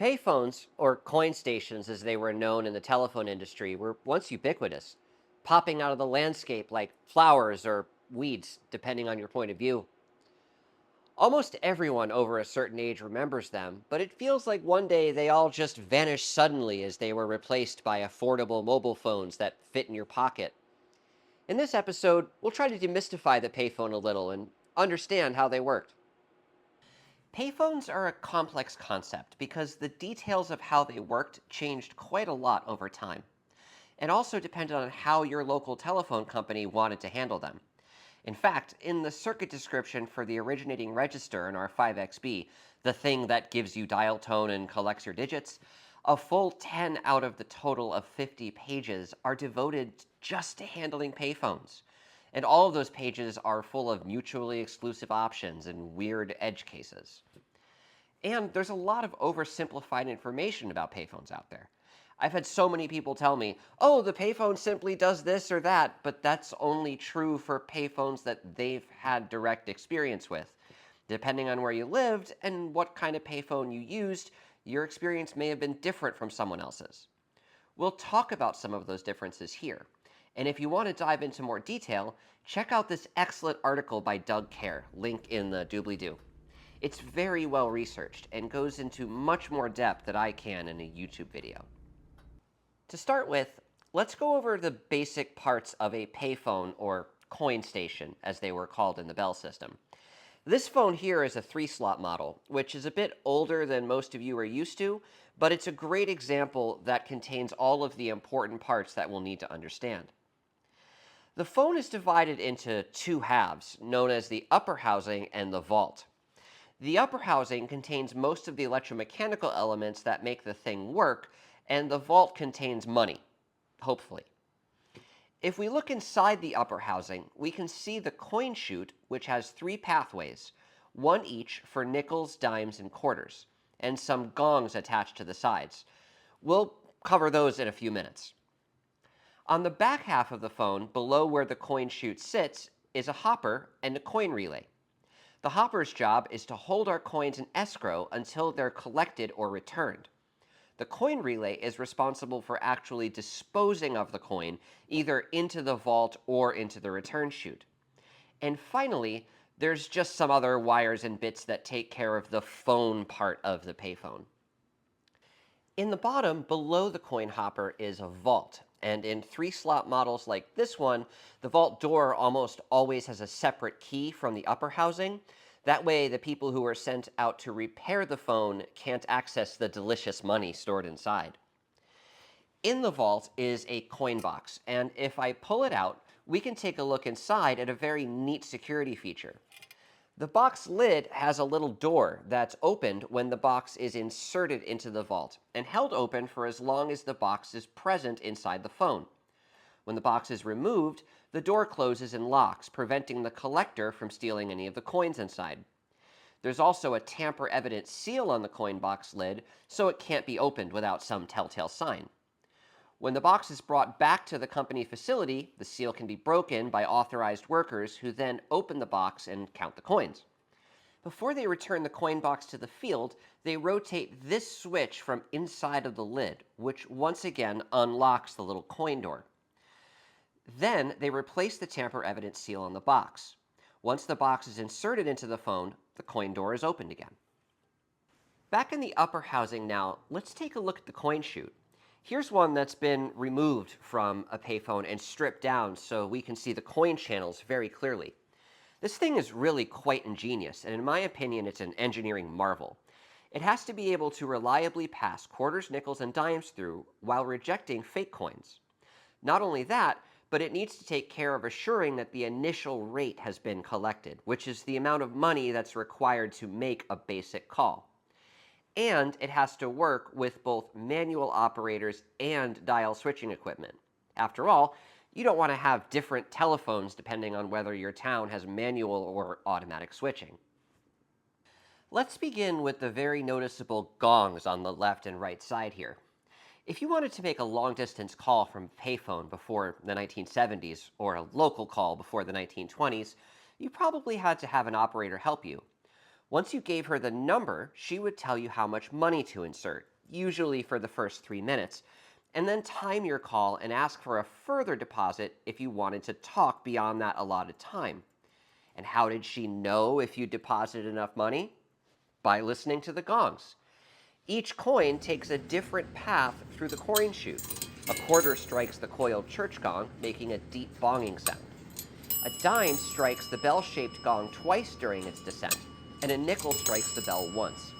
Payphones, or coin stations as they were known in the telephone industry, were once ubiquitous, popping out of the landscape like flowers or weeds, depending on your point of view. Almost everyone over a certain age remembers them, but it feels like one day they all just vanished suddenly as they were replaced by affordable mobile phones that fit in your pocket. In this episode, we'll try to demystify the payphone a little and understand how they worked. Payphones are a complex concept because the details of how they worked changed quite a lot over time. It also depended on how your local telephone company wanted to handle them. In fact, in the circuit description for the originating register in our 5XB, the thing that gives you dial tone and collects your digits, a full 10 out of the total of 50 pages are devoted just to handling payphones. And all of those pages are full of mutually exclusive options and weird edge cases. And there's a lot of oversimplified information about payphones out there. I've had so many people tell me, oh, the payphone simply does this or that, but that's only true for payphones that they've had direct experience with. Depending on where you lived and what kind of payphone you used, your experience may have been different from someone else's. We'll talk about some of those differences here. And if you want to dive into more detail, check out this excellent article by Doug Kerr, link in the doobly-doo. It's very well researched and goes into much more depth than I can in a YouTube video. To start with, let's go over the basic parts of a payphone, or coin station, as they were called in the Bell system. This phone here is a 3-slot model, which is a bit older than most of you are used to, but it's a great example that contains all of the important parts that we'll need to understand. The phone is divided into two halves, known as the upper housing and the vault. The upper housing contains most of the electromechanical elements that make the thing work, and the vault contains money, hopefully. If we look inside the upper housing, we can see the coin chute, which has 3 pathways, one each for nickels, dimes, and quarters, and some gongs attached to the sides. We'll cover those in a few minutes. On the back half of the phone, below where the coin chute sits, is a hopper and a coin relay. The hopper's job is to hold our coins in escrow until they're collected or returned. The coin relay is responsible for actually disposing of the coin, either into the vault or into the return chute. And finally, there's just some other wires and bits that take care of the phone part of the payphone. In the bottom, below the coin hopper, is a vault. And in 3-slot models like this one, the vault door almost always has a separate key from the upper housing. That way, the people who are sent out to repair the phone can't access the delicious money stored inside. In the vault is a coin box, and if I pull it out, we can take a look inside at a very neat security feature. The box lid has a little door that's opened when the box is inserted into the vault, and held open for as long as the box is present inside the phone. When the box is removed, the door closes and locks, preventing the collector from stealing any of the coins inside. There's also a tamper-evident seal on the coin box lid, so it can't be opened without some telltale sign. When the box is brought back to the company facility, the seal can be broken by authorized workers who then open the box and count the coins. Before they return the coin box to the field, they rotate this switch from inside of the lid, which once again unlocks the little coin door. Then they replace the tamper-evident seal on the box. Once the box is inserted into the phone, the coin door is opened again. Back in the upper housing now, let's take a look at the coin chute. Here's one that's been removed from a payphone and stripped down so we can see the coin channels very clearly. This thing is really quite ingenious, and in my opinion, it's an engineering marvel. It has to be able to reliably pass quarters, nickels, and dimes through while rejecting fake coins. Not only that, but it needs to take care of assuring that the initial rate has been collected, which is the amount of money that's required to make a basic call. And it has to work with both manual operators and dial switching equipment. After all, you don't want to have different telephones depending on whether your town has manual or automatic switching. Let's begin with the very noticeable gongs on the left and right side here. If you wanted to make a long-distance call from a payphone before the 1970s, or a local call before the 1920s, you probably had to have an operator help you. Once you gave her the number, she would tell you how much money to insert, usually for the first 3 minutes, and then time your call and ask for a further deposit if you wanted to talk beyond that allotted time. And how did she know if you deposited enough money? By listening to the gongs. Each coin takes a different path through the coin chute. A quarter strikes the coiled church gong, making a deep bonging sound. A dime strikes the bell-shaped gong twice during its descent, and a nickel strikes the bell once.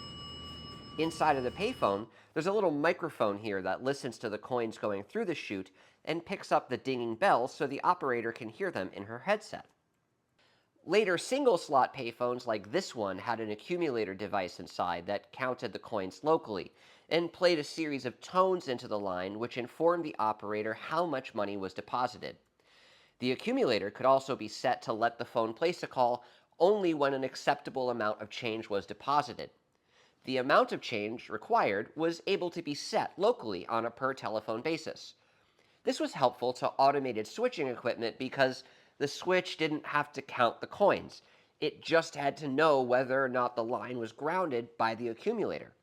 Inside of the payphone, there's a little microphone here that listens to the coins going through the chute and picks up the dinging bells so the operator can hear them in her headset. Later, single-slot payphones like this one had an accumulator device inside that counted the coins locally and played a series of tones into the line which informed the operator how much money was deposited. The accumulator could also be set to let the phone place a call only when an acceptable amount of change was deposited. The amount of change required was able to be set locally on a per-telephone basis. This was helpful to automated switching equipment because the switch didn't have to count the coins. It just had to know whether or not the line was grounded by the accumulator.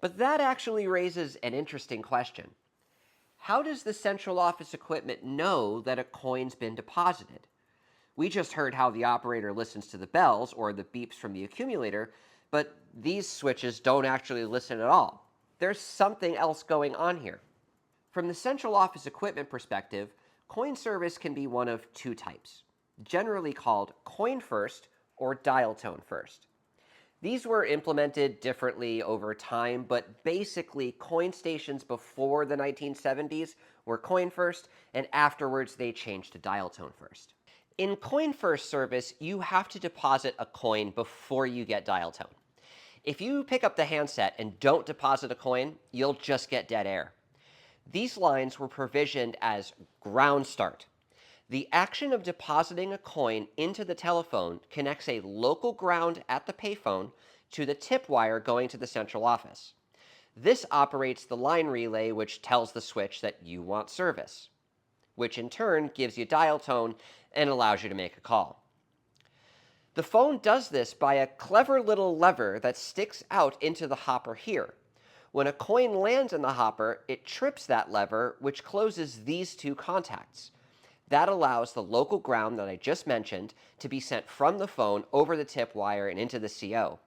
But that actually raises an interesting question. How does the central office equipment know that a coin's been deposited? We just heard how the operator listens to the bells or the beeps from the accumulator, but these switches don't actually listen at all. There's something else going on here. From the central office equipment perspective, coin service can be one of two types, generally called coin first or dial tone first. These were implemented differently over time, but basically coin stations before the 1970s were coin first, and afterwards they changed to dial tone first. In coin first service, you have to deposit a coin before you get dial tone. If you pick up the handset and don't deposit a coin, you'll just get dead air. These lines were provisioned as ground start. The action of depositing a coin into the telephone connects a local ground at the payphone to the tip wire going to the central office. This operates the line relay which tells the switch that you want service, which in turn gives you dial tone and allows you to make a call. The phone does this by a clever little lever that sticks out into the hopper here. When a coin lands in the hopper, it trips that lever, which closes these two contacts. That allows the local ground that I just mentioned to be sent from the phone over the tip wire and into the CO.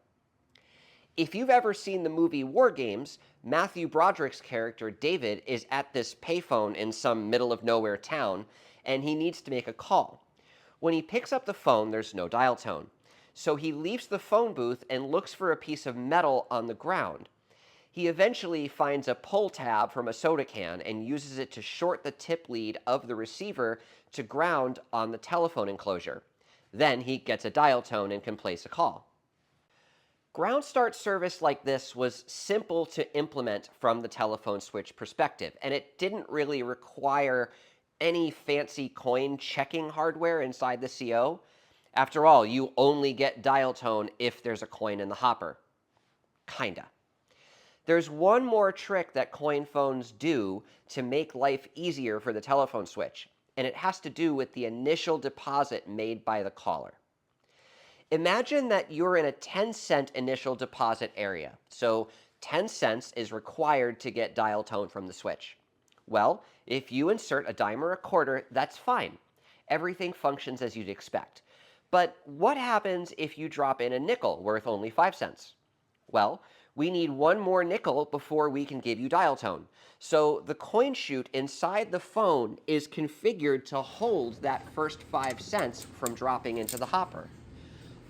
If you've ever seen the movie War Games, Matthew Broderick's character David is at this payphone in some middle of nowhere town, and he needs to make a call. When he picks up the phone, there's no dial tone. So he leaves the phone booth and looks for a piece of metal on the ground. He eventually finds a pull tab from a soda can and uses it to short the tip lead of the receiver to ground on the telephone enclosure. Then he gets a dial tone and can place a call. Ground start service like this was simple to implement from the telephone switch perspective, and it didn't really require any fancy coin checking hardware inside the CO. After all, you only get dial tone if there's a coin in the hopper. Kinda. There's one more trick that coin phones do to make life easier for the telephone switch, and it has to do with the initial deposit made by the caller. Imagine that you're in a 10-cent initial deposit area, so 10 cents is required to get dial tone from the switch. Well, if you insert a dime or a quarter, that's fine. Everything functions as you'd expect. But what happens if you drop in a nickel worth only 5 cents? Well, we need one more nickel before we can give you dial tone. So the coin chute inside the phone is configured to hold that first 5 cents from dropping into the hopper.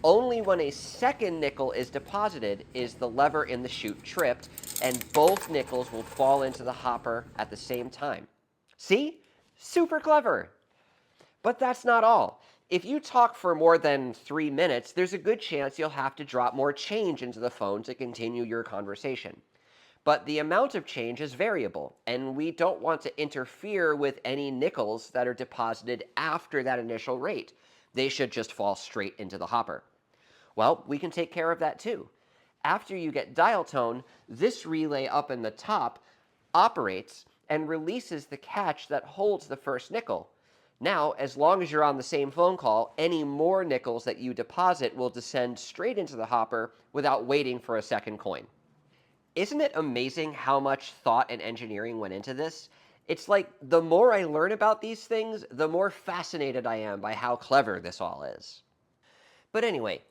Only when a second nickel is deposited is the lever in the chute tripped, and both nickels will fall into the hopper at the same time. See? Super clever! But that's not all. If you talk for more than 3 minutes, there's a good chance you'll have to drop more change into the phone to continue your conversation. But the amount of change is variable, and we don't want to interfere with any nickels that are deposited after that initial rate. They should just fall straight into the hopper. Well, we can take care of that too. After you get dial tone, this relay up in the top operates and releases the catch that holds the first nickel. Now, as long as you're on the same phone call, any more nickels that you deposit will descend straight into the hopper without waiting for a second coin. Isn't it amazing how much thought and engineering went into this? It's like the more I learn about these things, the more fascinated I am by how clever this all is. But anyway,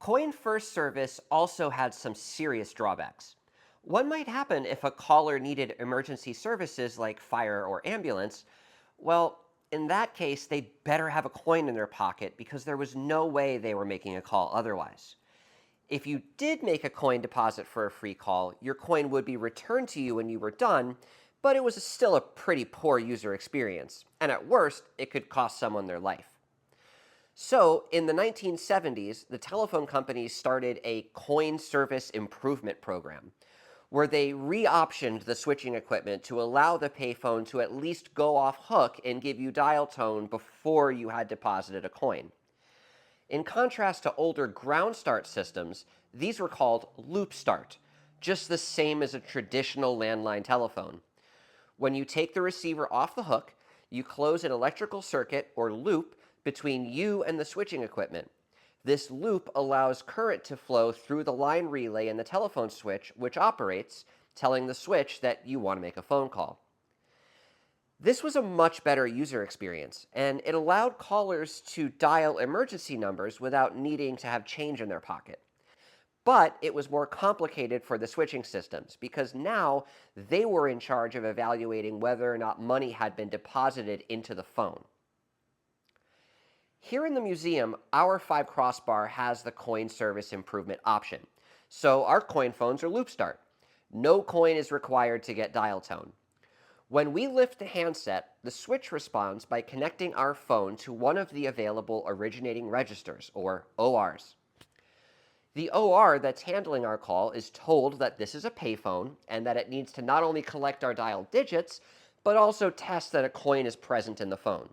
coin first service also had some serious drawbacks. One might happen if a caller needed emergency services like fire or ambulance. Well, in that case, they better have a coin in their pocket because there was no way they were making a call otherwise. If you did make a coin deposit for a free call, your coin would be returned to you when you were done, but it was still a pretty poor user experience, and at worst, it could cost someone their life. So, in the 1970s, the telephone companies started a coin service improvement program where they re-optioned the switching equipment to allow the payphone to at least go off hook and give you dial tone before you had deposited a coin. In contrast to older ground start systems, these were called loop start, just the same as a traditional landline telephone. When you take the receiver off the hook, you close an electrical circuit or loop between you and the switching equipment. This loop allows current to flow through the line relay in the telephone switch, which operates, telling the switch that you want to make a phone call. This was a much better user experience, and it allowed callers to dial emergency numbers without needing to have change in their pocket. But it was more complicated for the switching systems because now they were in charge of evaluating whether or not money had been deposited into the phone. Here in the museum, our 5 crossbar has the coin service improvement option. So our coin phones are loop start. No coin is required to get dial tone. When we lift the handset, the switch responds by connecting our phone to one of the available originating registers, or ORs. The OR that's handling our call is told that this is a payphone and that it needs to not only collect our dial digits, but also test that a coin is present in the phone.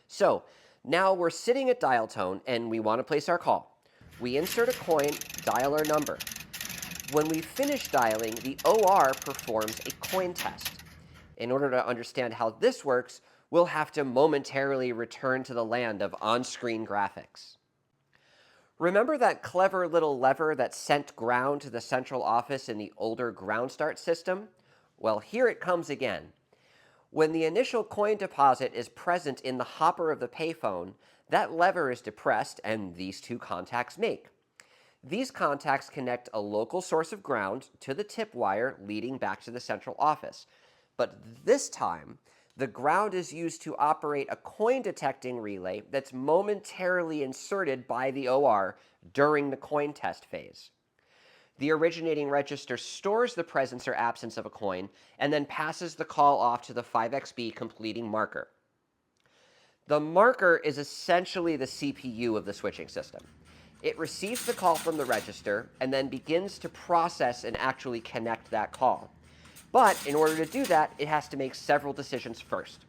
So now we're sitting at dial tone and we want to place our call. We insert a coin, dial our number. When we finish dialing, the OR performs a coin test. In order to understand how this works, we'll have to momentarily return to the land of on-screen graphics. Remember that clever little lever that sent ground to the central office in the older ground start system? Well, here it comes again. When the initial coin deposit is present in the hopper of the payphone, that lever is depressed and these two contacts make. These contacts connect a local source of ground to the tip wire leading back to the central office. But this time, the ground is used to operate a coin detecting relay that's momentarily inserted by the OR during the coin test phase. The originating register stores the presence or absence of a coin and then passes the call off to the 5xB completing marker. The marker is essentially the CPU of the switching system. It receives the call from the register and then begins to process and actually connect that call. But in order to do that, it has to make several decisions first.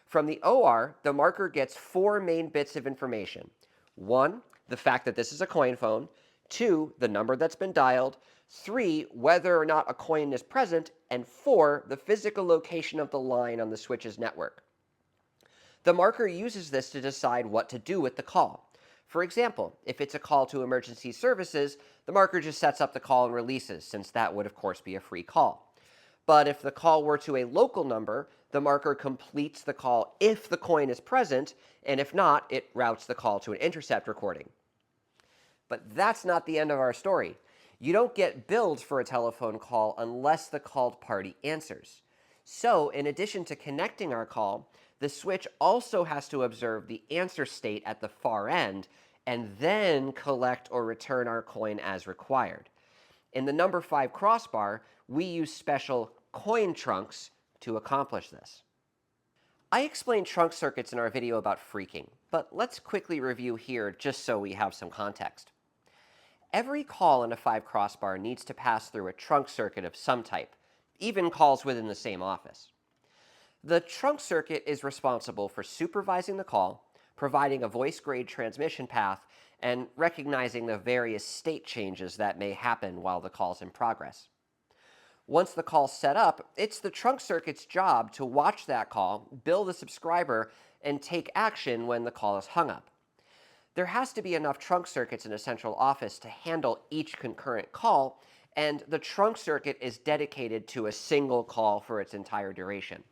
From the OR, the marker gets 4 main bits of information. 1, the fact that this is a coin phone. 2, the number that's been dialed. 3, whether or not a coin is present. And 4, the physical location of the line on the switch's network. The marker uses this to decide what to do with the call. For example, if it's a call to emergency services, the marker just sets up the call and releases, since that would of course be a free call. But if the call were to a local number, the marker completes the call if the coin is present, and if not, it routes the call to an intercept recording. But that's not the end of our story. You don't get billed for a telephone call unless the called party answers. So, in addition to connecting our call, the switch also has to observe the answer state at the far end and then collect or return our coin as required. In the number 5 crossbar, we use special coin trunks to accomplish this. I explained trunk circuits in our video about phreaking, but let's quickly review here just so we have some context. Every call in a 5 crossbar needs to pass through a trunk circuit of some type, even calls within the same office. The trunk circuit is responsible for supervising the call, providing a voice-grade transmission path, and recognizing the various state changes that may happen while the call's in progress. Once the call's set up, it's the trunk circuit's job to watch that call, bill the subscriber, and take action when the call is hung up. There has to be enough trunk circuits in a central office to handle each concurrent call, and the trunk circuit is dedicated to a single call for its entire duration.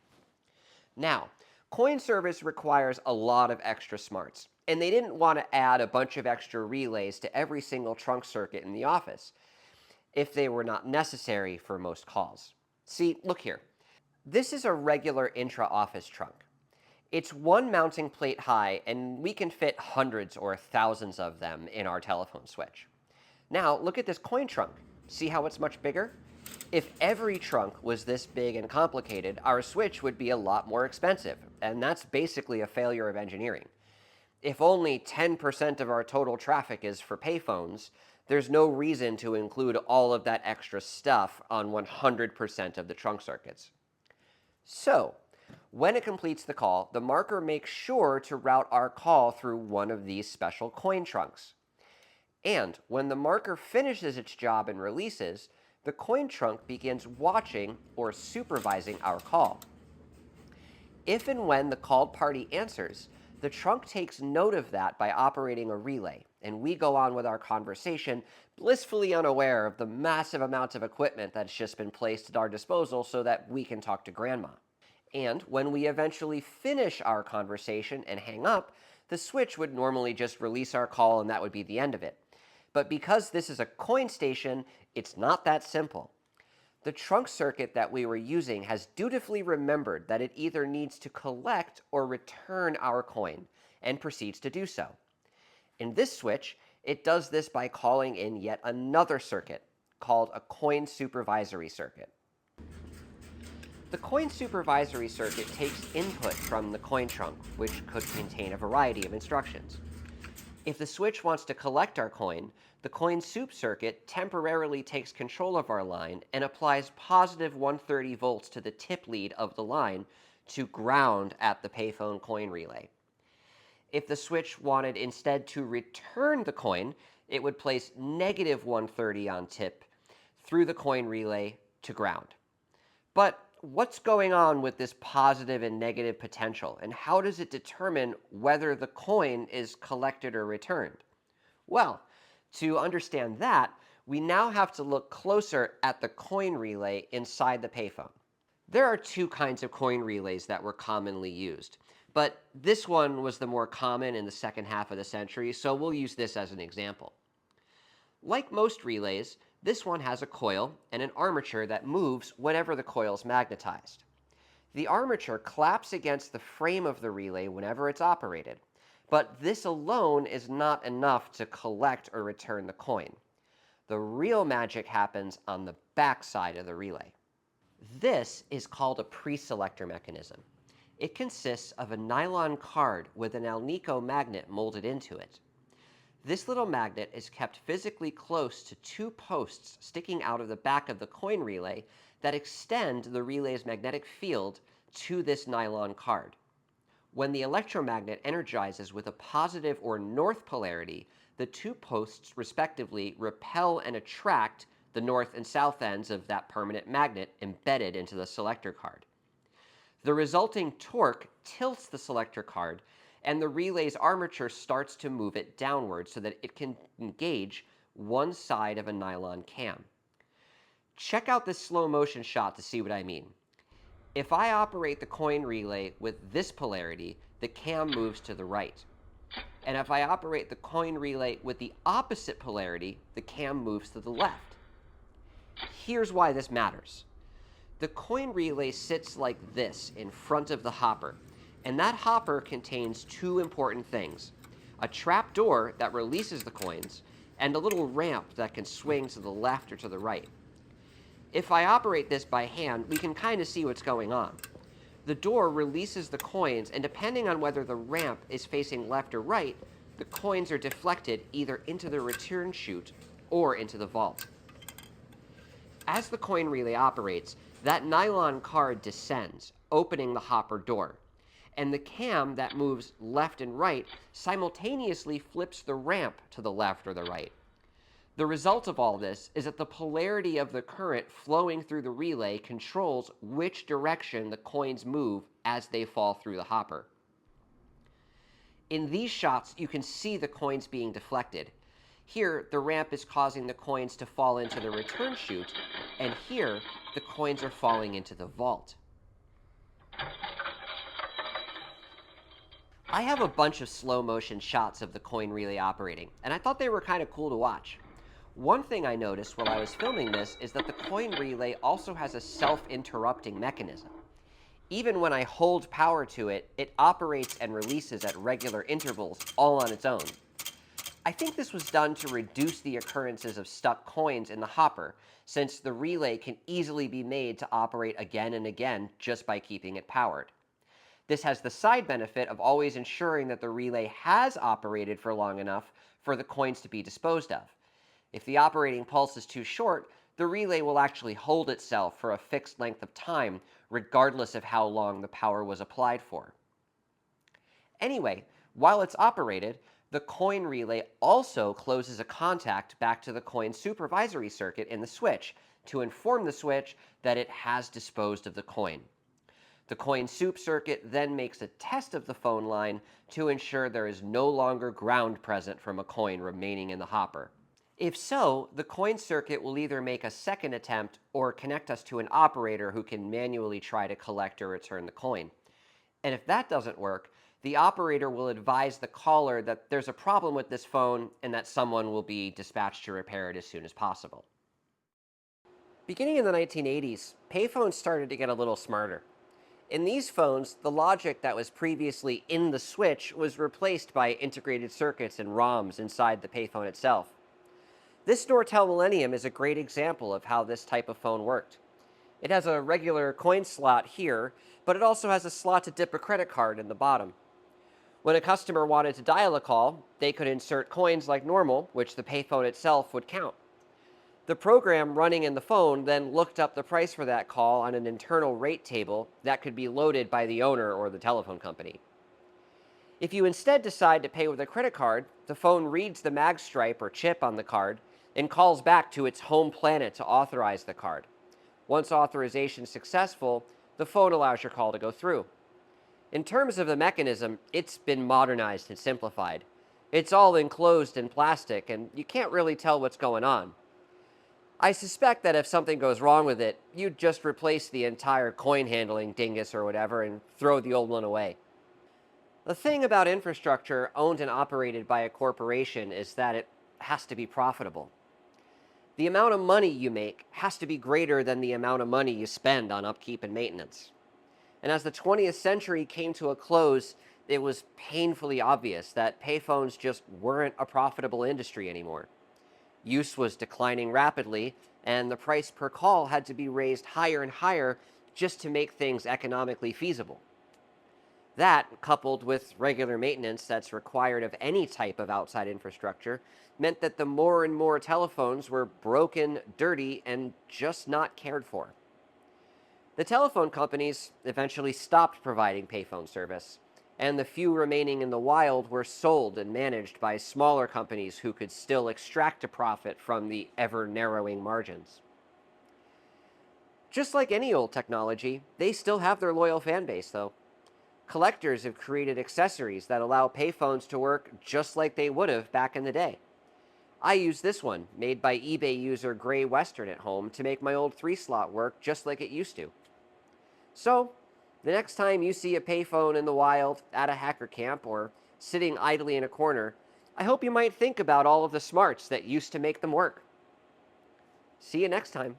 Now, coin service requires a lot of extra smarts, and they didn't want to add a bunch of extra relays to every single trunk circuit in the office if they were not necessary for most calls. See, look here. This is a regular intra-office trunk. It's one mounting plate high, and we can fit hundreds or thousands of them in our telephone switch. Now, look at this coin trunk. See how it's much bigger? If every trunk was this big and complicated, our switch would be a lot more expensive, and that's basically a failure of engineering. If only 10% of our total traffic is for payphones, there's no reason to include all of that extra stuff on 100% of the trunk circuits. So, when it completes the call, the marker makes sure to route our call through one of these special coin trunks. And when the marker finishes its job and releases, the coin trunk begins watching or supervising our call. If and when the called party answers, the trunk takes note of that by operating a relay, and we go on with our conversation, blissfully unaware of the massive amounts of equipment that's just been placed at our disposal so that we can talk to Grandma. And when we eventually finish our conversation and hang up, the switch would normally just release our call and that would be the end of it. But because this is a coin station, it's not that simple. The trunk circuit that we were using has dutifully remembered that it either needs to collect or return our coin, and proceeds to do so. In this switch, it does this by calling in yet another circuit, called a coin supervisory circuit. The coin supervisory circuit takes input from the coin trunk, which could contain a variety of instructions. If the switch wants to collect our coin, the coin soup circuit temporarily takes control of our line and applies positive 130 volts to the tip lead of the line to ground at the payphone coin relay. If the switch wanted instead to return the coin, it would place negative 130 on tip through the coin relay to ground. But what's going on with this positive and negative potential, and how does it determine whether the coin is collected or returned? Well, to understand that, we now have to look closer at the coin relay inside the payphone. There are two kinds of coin relays that were commonly used, but this one was the more common in the second half of the century, so we'll use this as an example. Like most relays, this one has a coil and an armature that moves whenever the coil is magnetized. The armature claps against the frame of the relay whenever it's operated, but this alone is not enough to collect or return the coin. The real magic happens on the back side of the relay. This is called a preselector mechanism. It consists of a nylon card with an alnico magnet molded into it. This little magnet is kept physically close to two posts sticking out of the back of the coin relay that extend the relay's magnetic field to this nylon card. When the electromagnet energizes with a positive or north polarity, the two posts respectively repel and attract the north and south ends of that permanent magnet embedded into the selector card. The resulting torque tilts the selector card, and the relay's armature starts to move it downward so that it can engage one side of a nylon cam. Check out this slow motion shot to see what I mean. If I operate the coin relay with this polarity, the cam moves to the right. And if I operate the coin relay with the opposite polarity, the cam moves to the left. Here's why this matters. The coin relay sits like this in front of the hopper, and that hopper contains two important things: a trap door that releases the coins, and a little ramp that can swing to the left or to the right. If I operate this by hand, we can kind of see what's going on. The door releases the coins, and depending on whether the ramp is facing left or right, the coins are deflected either into the return chute or into the vault. As the coin relay operates, that nylon card descends, opening the hopper door, and the cam that moves left and right simultaneously flips the ramp to the left or the right. The result of all this is that the polarity of the current flowing through the relay controls which direction the coins move as they fall through the hopper. In these shots, you can see the coins being deflected. Here, the ramp is causing the coins to fall into the return chute, and here, the coins are falling into the vault. I have a bunch of slow motion shots of the coin relay operating, and I thought they were kind of cool to watch. One thing I noticed while I was filming this is that the coin relay also has a self-interrupting mechanism. Even when I hold power to it, it operates and releases at regular intervals, all on its own. I think this was done to reduce the occurrences of stuck coins in the hopper, since the relay can easily be made to operate again and again just by keeping it powered. This has the side benefit of always ensuring that the relay has operated for long enough for the coins to be disposed of. If the operating pulse is too short, the relay will actually hold itself for a fixed length of time, regardless of how long the power was applied for. Anyway, while it's operated, the coin relay also closes a contact back to the coin supervisory circuit in the switch to inform the switch that it has disposed of the coin. The coin soup circuit then makes a test of the phone line to ensure there is no longer ground present from a coin remaining in the hopper. If so, the coin circuit will either make a second attempt or connect us to an operator who can manually try to collect or return the coin. And if that doesn't work, the operator will advise the caller that there's a problem with this phone and that someone will be dispatched to repair it as soon as possible. Beginning in the 1980s, payphones started to get a little smarter. In these phones, the logic that was previously in the switch was replaced by integrated circuits and ROMs inside the payphone itself. This Nortel Millenium is a great example of how this type of phone worked. It has a regular coin slot here, but it also has a slot to dip a credit card in the bottom. When a customer wanted to dial a call, they could insert coins like normal, which the payphone itself would count. The program running in the phone then looked up the price for that call on an internal rate table that could be loaded by the owner or the telephone company. If you instead decide to pay with a credit card, the phone reads the mag stripe or chip on the card and calls back to its home planet to authorize the card. Once authorization is successful, the phone allows your call to go through. In terms of the mechanism, it's been modernized and simplified. It's all enclosed in plastic, and you can't really tell what's going on. I suspect that if something goes wrong with it, you'd just replace the entire coin handling dingus or whatever and throw the old one away. The thing about infrastructure owned and operated by a corporation is that it has to be profitable. The amount of money you make has to be greater than the amount of money you spend on upkeep and maintenance. And as the 20th century came to a close, it was painfully obvious that payphones just weren't a profitable industry anymore. Use was declining rapidly, and the price per call had to be raised higher and higher just to make things economically feasible. That, coupled with regular maintenance that's required of any type of outside infrastructure, meant that the more and more telephones were broken, dirty, and just not cared for. The telephone companies eventually stopped providing payphone service, and the few remaining in the wild were sold and managed by smaller companies who could still extract a profit from the ever-narrowing margins. Just like any old technology, they still have their loyal fan base, though. Collectors have created accessories that allow payphones to work just like they would have back in the day. I use this one, made by eBay user Gray Western at home, to make my old 3-slot work just like it used to. So, the next time you see a payphone in the wild, at a hacker camp, or sitting idly in a corner, I hope you might think about all of the smarts that used to make them work. See you next time.